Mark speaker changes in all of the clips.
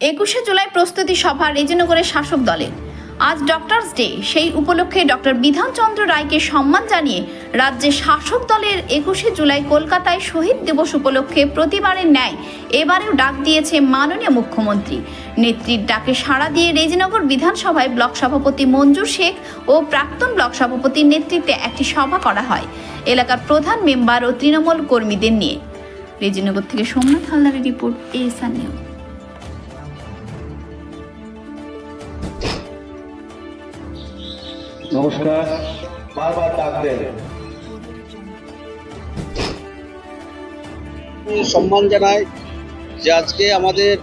Speaker 1: 21শে জুলাই প্রস্তুতি সভা রেজিনগরের শাসক দলের। আজ ডক্টরস ডে, সেই উপলক্ষে ডক্টর বিধানচন্দ্র রায়কে সম্মান জানিয়ে রাজ্যের শাসক দলের 21শে জুলাই কলকাতায় শহীদ দিবস উপলক্ষে প্রতিবারের ন্যায় এবারেও ডাক দিয়েছে মাননীয় মুখ্যমন্ত্রী। নেত্রীর ডাকে সাড়া দিয়ে রেজিনগর বিধানসভায় ব্লক সভাপতি মঞ্জুর শেখ ও প্রাক্তন ব্লক সভাপতির নেতৃত্বে একটি সভা করা হয় এলাকার প্রধান মেম্বার ও তৃণমূল কর্মীদের নিয়ে। রেজিনগর থেকে সোমনাথ হালদারের রিপোর্ট, এএসআর নিউজ।
Speaker 2: নমস্কার। বারবার ডাক দেন।
Speaker 3: সম্মান জানাই যে আজকে আমাদের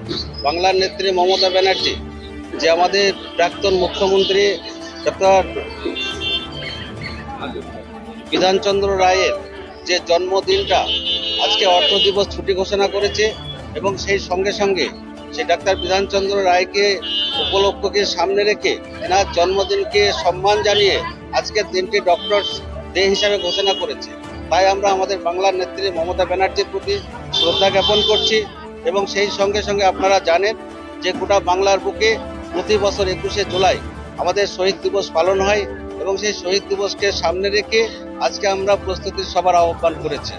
Speaker 3: বাংলার নেত্রী মমতা ব্যানার্জি, যে আমাদের প্রাক্তন মুখ্যমন্ত্রী ডক্টর বিধানচন্দ্র রায়ের যে জন্মদিনটা আজকে অর্থ দিবস ছুটি ঘোষণা করেছে, এবং সেই সঙ্গে সঙ্গে সে ডাক্তার বিধানচন্দ্র রায়কে উপলক্ষকে সামনে রেখে এনার জন্মদিনকে সম্মান জানিয়ে আজকের দিনটি ডক্টরস ডে হিসাবে ঘোষণা করেছে। তাই আমরা আমাদের বাংলার নেত্রী মমতা ব্যানার্জির প্রতি শ্রদ্ধা জ্ঞাপন করছি। এবং সেই সঙ্গে সঙ্গে আপনারা জানেন যে গোটা বাংলার বুকে প্রতি বছর 21শে জুলাই আমাদের শহীদ দিবস পালন হয়, এবং সেই শহীদ দিবসকে সামনে রেখে আজকে আমরা প্রস্তুতির সভার আহ্বান করেছি।